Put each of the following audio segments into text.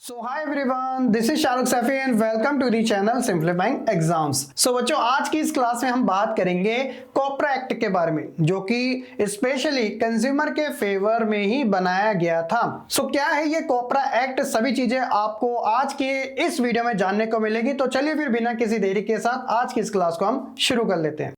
So hi everyone, this is Shahrukh Saifi and welcome to the channel simplifying exams. So बच्चों, आज की इस class में हम बात करेंगे कॉपरा एक्ट के बारे में, जो कि स्पेशली कंज्यूमर के फेवर में ही बनाया गया था। सो क्या है ये कॉपरा एक्ट, सभी चीजें आपको आज के इस वीडियो में जानने को मिलेगी। तो चलिए फिर बिना किसी देरी के साथ आज की इस क्लास को हम शुरू कर लेते हैं।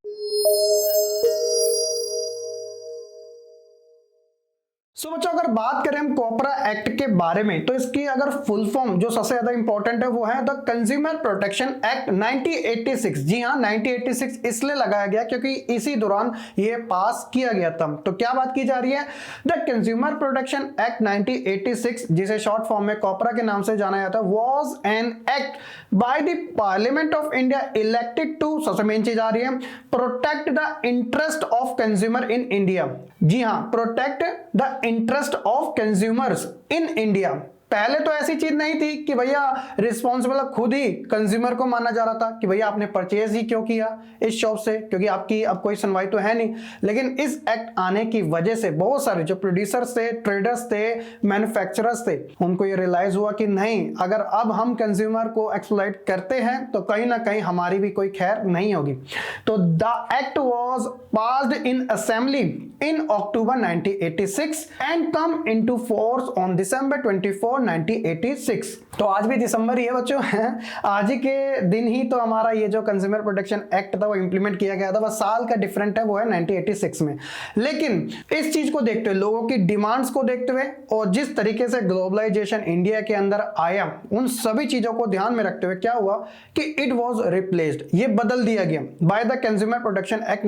सो बच्चों, अगर बात करें हम कॉपरा एक्ट के बारे में, तो इसकी अगर फुल फॉर्म जो सबसे ज्यादा इंपॉर्टेंट है वो है द कंज्यूमर प्रोटेक्शन एक्ट 1986। जी हाँ, 1986 इसलिए लगाया गया क्योंकि इसी दौरान ये पास किया गया था। तो क्या बात की जा रही है? द कंज्यूमर प्रोटेक्शन एक्ट 1986, जिसे शॉर्ट फॉर्म में कॉपरा के नाम से जाना जाता है, was an act by the parliament of India elected to, सबसे मेन चीज आ रही है, protect the interest of consumer in India. जी हाँ, protect the interest of consumers in India. पहले तो ऐसी चीज नहीं थी कि भैया रिस्पॉन्सिबल खुद ही कंज्यूमर को माना जा रहा था कि भैया आपने परचेज ही क्यों किया इस शॉप से, क्योंकि आपकी अब कोई सुनवाई तो है नहीं। लेकिन इस एक्ट आने की वजह से बहुत सारे जो प्रोड्यूसर्स थे, ट्रेडर्स थे, मैन्युफैक्चरर्स थे, उनको ये रियलाइज हुआ कि नहीं, अगर अब हम कंज्यूमर को एक्सप्लॉइट करते हैं तो कहीं ना कहीं हमारी भी कोई खैर नहीं होगी। तो the act was passed in assembly in October 1986 and come into force on December 24, 1986। तो आज भी दिसंबर ही है बच्चों, आज ही के दिन ही तो हमारा ये जो कंज्यूमर प्रोटेक्शन एक्ट था वो इंप्लीमेंट किया गया था। बस साल का डिफरेंट है, वो है 1986 में। लेकिन इस चीज को देखते हुए, लोगों की डिमांड्स को देखते हुए और जिस तरीके से ग्लोबलाइजेशन इंडिया के अंदर आया, उन सभी चीजों को ध्यान में रखते हुए क्या हुआ कि इट वॉज रिप्लेस्ड, ये बदल दिया गया by the consumer protection act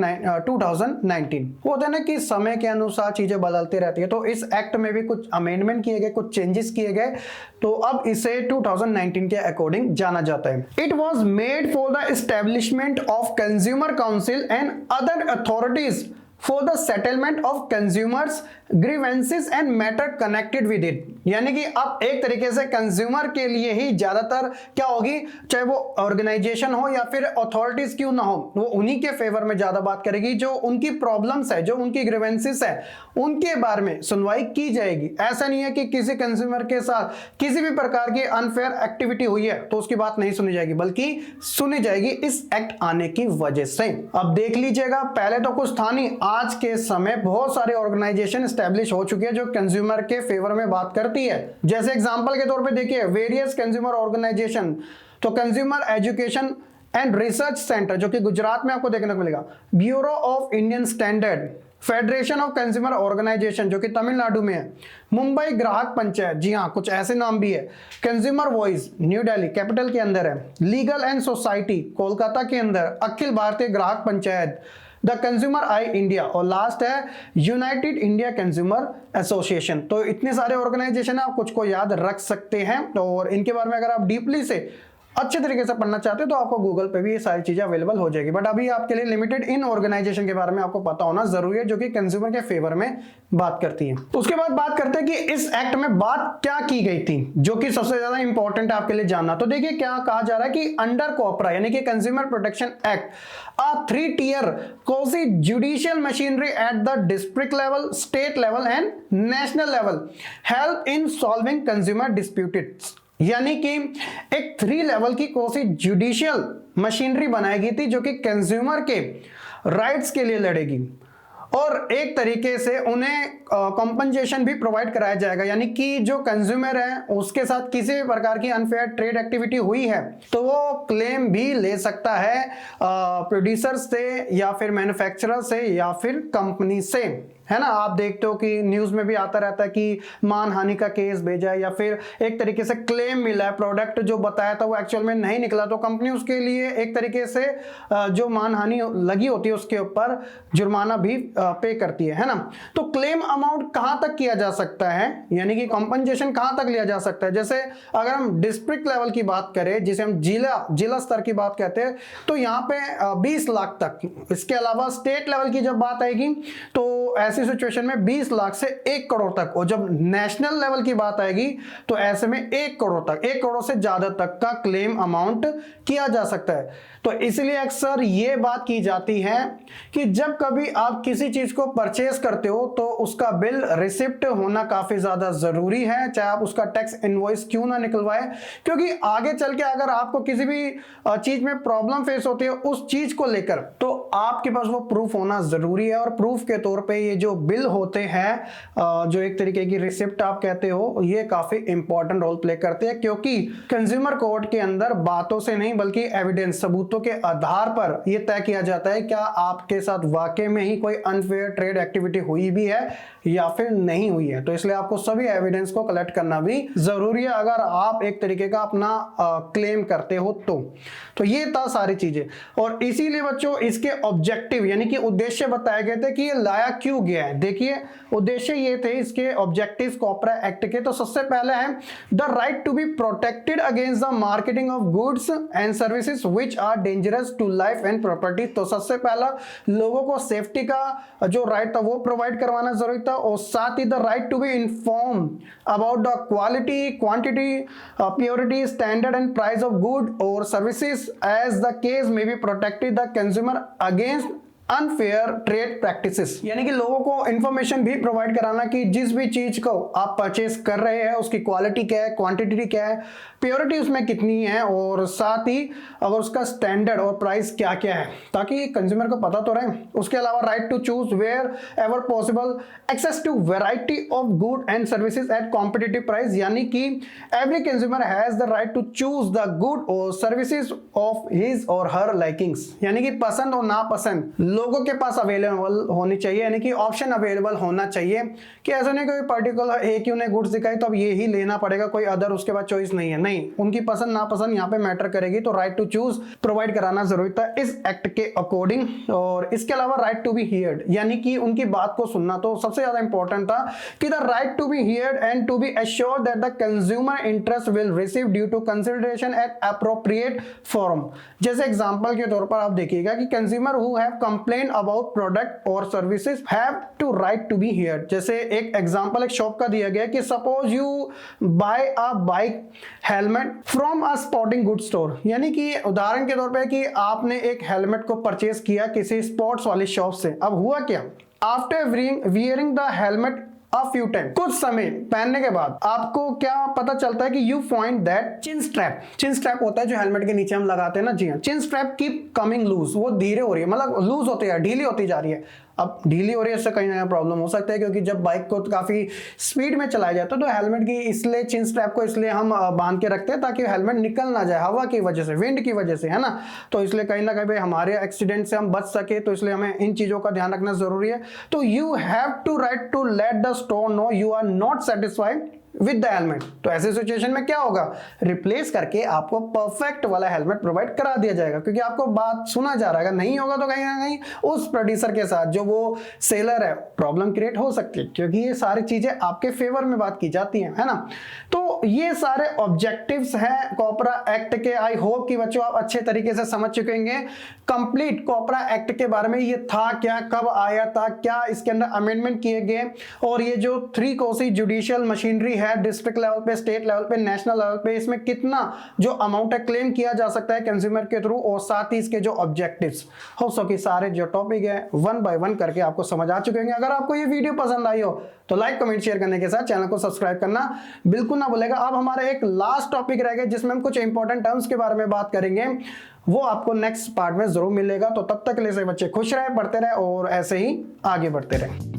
2019। वो होता है ना कि समय के अनुसार चीजें बदलती रहती है, तो इस एक्ट में भी कुछ अमेंडमेंट किए गए, कुछ चेंजेस किए गए, तो अब इसे 2019 के अकॉर्डिंग जाना जाता है। It was made for the establishment of consumer council and other authorities for the settlement of consumers grievances and matter connected with it. यानी कि अब एक तरीके से कंज्यूमर के लिए ही ज्यादातर क्या होगी, चाहे वो ऑर्गेनाइजेशन हो या फिर अथॉरिटीज क्यों ना हो, वो उन्हीं के फेवर में ज्यादा बात करेगी। जो उनकी प्रॉब्लम्स है, जो उनकी ग्रीवेंसेस है, उनके बारे में सुनवाई की जाएगी। ऐसा नहीं है कि किसी कंज्यूमर के साथ किसी भी प्रकार की अनफेयर एक्टिविटी हुई है तो उसकी बात नहीं सुनी जाएगी, बल्कि सुनी जाएगी इस एक्ट आने की वजह से। अब देख लीजिएगा, पहले तो कुछ था नहीं, आज के समय बहुत सारे ऑर्गेनाइजेशन एस्टैब्लिश हो चुकी है जो कंज्यूमर के फेवर में बात करती है। जैसे एग्जांपल के तौर पे देखिए, वेरियस कंज्यूमर ऑर्गेनाइजेशन, तो consumer education and research centre जो कि गुजरात में आपको देखने को मिलेगा, bureau of Indian standard, federation of consumer organisation जो कि तमिलनाडु में है, मुंबई ग्राहक पंचायत, जी हाँ कुछ ऐसे नाम भी है, consumer voice new Delhi capital के अंदर है, लीगल एंड सोसाइटी कोलकाता के अंदर, अखिल भारतीय ग्राहक panchayat, the consumer I India, और लास्ट है यूनाइटेड इंडिया कंज्यूमर एसोसिएशन। तो इतने सारे ऑर्गेनाइजेशन है, आप कुछ को याद रख सकते हैं। और इनके बारे में अगर आप डीपली से अच्छे तरीके से पढ़ना चाहते हैं तो आपको गूगल पे भी ये सारी चीजें अवेलेबल हो जाएगी। बट अभी आपके लिए लिमिटेड इन ऑर्गेनाइजेशन के बारे में आपको पता होना जरूरी है, जो कि कंज्यूमर के फेवर में बात करती है। उसके बाद बात करते हैं कि इस एक्ट में बात क्या की गई थी, जो कि सबसे ज्यादा इंपॉर्टेंट है आपके लिए जानना। तो देखिए क्या कहा जा रहा है कि अंडर कॉपरा यानी कि consumer protection act, a 3-tier quasi judicial machinery at the district level, state level and national level help in solving consumer disputes। यानी कि एक 3 लेवल की कोसी जुडिशियल मशीनरी बनाई गई थी जो कि कंज्यूमर के राइट्स के लिए लड़ेगी, और एक तरीके से उन्हें कॉम्पनसेशन भी प्रोवाइड कराया जाएगा। यानी कि जो कंज्यूमर है उसके साथ किसी भी प्रकार की अनफेयर ट्रेड एक्टिविटी हुई है तो वो क्लेम भी ले सकता है प्रोड्यूसर से या फिर मैन्युफैक्चरर से या फिर कंपनी से, है ना। आप देखते हो कि न्यूज में भी आता रहता है कि मानहानि का केस भेजा है या फिर एक तरीके से क्लेम मिला है, प्रोडक्ट जो बताया था वो एक्चुअल में नहीं निकला, तो कंपनी उसके लिए एक तरीके से जो मानहानि लगी होती है उसके ऊपर जुर्माना भी पे करती है ना। तो क्लेम अमाउंट कहां तक किया जा सकता है, यानी कि कॉम्पनसेशन कहां तक लिया जा सकता है। जैसे अगर हम डिस्ट्रिक्ट लेवल की बात करें, जिसे हम जिला स्तर की बात कहते हैं, तो यहाँ पे 20 लाख तक। इसके अलावा स्टेट लेवल की जब बात आएगी तो ऐसी ऐसी सिचुएशन में 20 लाख से 1 करोड़ तक, और जब नेशनल लेवल की बात आएगी तो ऐसे में 1 करोड़ तक, 1 करोड़ से ज्यादा तक का क्लेम अमाउंट किया जा सकता है। तो इसलिए अक्सर ये बात की जाती है कि जब कभी आप किसी चीज को परचेस करते हो तो उसका बिल रिसिप्ट होना काफी ज्यादा जरूरी है, चाहे आप उसका टैक्स इनवॉइस क्यों ना निकलवाए, क्योंकि आगे चल के अगर आपको किसी भी चीज में प्रॉब्लम फेस होती है उस चीज को लेकर, तो आपके पास वो प्रूफ होना जरूरी है। और प्रूफ के तौर पे ये जो बिल होते हैं, जो एक तरीके की रिसिप्ट आप कहते हो, ये काफी इंपॉर्टेंट रोल प्ले करते हैं, क्योंकि कंज्यूमर कोर्ट के अंदर बातों से नहीं बल्कि एविडेंस, सबूतों के आधार पर यह तय किया जाता है क्या आपके साथ वाकई में ही कोई अनफेयर ट्रेड एक्टिविटी हुई भी है या फिर नहीं हुई है। तो इसलिए आपको सभी एविडेंस को कलेक्ट करना भी जरूरी है अगर आप एक तरीके का अपना क्लेम करते हो तो ये था सारी चीजें। और इसीलिए बच्चों इसके ऑब्जेक्टिव यानी कि उद्देश्य बताए गए थे कि ये लाया क्यों गया है। देखिए उद्देश्य ये थे इसके ऑब्जेक्टिव्स कॉपरा एक्ट के। तो सबसे पहले है the right to be protected against the marketing of goods and services which are dangerous to life and property. तो सबसे पहला लोगों को सेफ्टी का जो राइट था वो प्रोवाइड करवाना जरूरी था, और साथ ही the right to be inform about the quality, quantity, purity, standard and price of good और services as the case may be protected the consumer against unfair trade practices. यानी कि लोगों को इंफॉर्मेशन भी प्रोवाइड कराना कि जिस भी चीज को आप परचेस कर रहे हैं उसकी क्वालिटी क्या है, क्वांटिटी क्या है, प्योरिटी उसमें कितनी है, और साथ ही अगर उसका स्टैंडर्ड और प्राइस क्या क्या है, ताकि कंज्यूमर को पता तो रहे। उसके अलावा right to choose wherever possible access to variety of good and services at competitive price. यानी कि every consumer has the right to choose the good और services of his or her likings. यानी कि पसंद और नापसंद लोगों के पास अवेलेबल होनी चाहिए, यानी कि ऑप्शन अवेलेबल होना चाहिए कि ऐसा नहीं कोई पर्टिकुलर एक ही उन्हें गुड्स दिखाई तो अब ये ही लेना पड़ेगा, कोई अदर उसके बाद चॉइस नहीं है। नहीं, उनकी पसंद नापसंद यहाँ पे मैटर करेगी। तो राइट टू चूज प्रोवाइड कराना जरूरी था इस एक्ट के अकॉर्डिंग। और इसके अलावा राइट टू बी हियर्ड, यानी कि उनकी बात को सुनना तो सबसे ज्यादा इंपॉर्टेंट था कि the right to be heard and to be assured that the consumer interest will receive due to consideration at appropriate form. जैसे एग्जांपल के तौर पर आप देखिएगा कि consumer who have complain about product और services have to right to be heard. जैसे एक एग्जांपल एक शॉप का दिया गया कि suppose you buy a bike helmet from a sporting good store, यानी कि उदाहरण के तौर पे कि आपने एक हेलमेट को परचेज किया किसी स्पोर्ट्स वाली शॉप से। अब हुआ क्या, after wearing the helmet a few time, कुछ समय पहनने के बाद आपको क्या पता चलता है कि you find that chin strap होता है जो हेलमेट के नीचे हम लगाते हैं ना, जी हाँ, chin strap keep coming loose, वो धीरे हो रही है, मतलब लूज होती है, ढीली होती जा रही है। अब ढीली हो रही है इससे कहीं ना कहीं प्रॉब्लम हो सकता है, क्योंकि जब बाइक को काफी स्पीड में चलाया जाता है तो हेलमेट की इसलिए चिन स्ट्रैप को इसलिए हम बांध के रखते हैं ताकि हेलमेट निकल ना जाए हवा की वजह से, विंड की वजह से, है ना। तो इसलिए कहीं ना कहीं हमारे एक्सीडेंट से हम बच सके, तो इसलिए हमें इन चीजों का ध्यान रखना जरूरी है। तो you have to right to let the store know you are not satisfied with the helmet. तो ऐसे सिचुएशन में क्या होगा, रिप्लेस करके आपको परफेक्ट वाला हेलमेट प्रोवाइड करा दिया जाएगा, क्योंकि आपको बात सुना जा रहा है। नहीं होगा तो कहीं ना कहीं उस प्रोड्यूसर के साथ जो वो सेलर है प्रॉब्लम क्रिएट हो सकती है, क्योंकि ये सारी चीजें आपके फेवर में बात की जाती है ना। तो ये सारे ऑब्जेक्टिव्स हैं कॉपरा एक्ट के। आई होप कि बच्चों आप अच्छे तरीके से समझ चुके होंगे कंप्लीट कॉपरा एक्ट के बारे में, ये था क्या, कब आया था, क्या इसके अंदर अमेंडमेंट किए गए, और ये जो 3 कोसी जुडिशियल मशीनरी है डिस्ट्रिक्ट लेवल पे, स्टेट लेवल पे, नेशनल लेवल पे, इसमें कितना जो अमाउंट है क्लेम किया जा सकता है कंज्यूमर के थ्रू, और साथ ही इसके जो ऑब्जेक्टिव्स हो सके सारे जो टॉपिक है 1 बाय 1 करके आपको समझ आ चुके होंगे। अगर आपको ये वीडियो पसंद आई हो तो लाइक कमेंट शेयर करने के साथ चैनल को सब्सक्राइब करना बिल्कुल ना भूलेगा। अब हमारा एक लास्ट टॉपिक रहेगा जिसमें हम कुछ इंपॉर्टेंट टर्म्स के बारे में बात करेंगे, वो आपको नेक्स्ट पार्ट में जरूर मिलेगा। तो तब तक के लिए से बच्चे खुश रहे, पढ़ते रहे और ऐसे ही आगे बढ़ते रहे।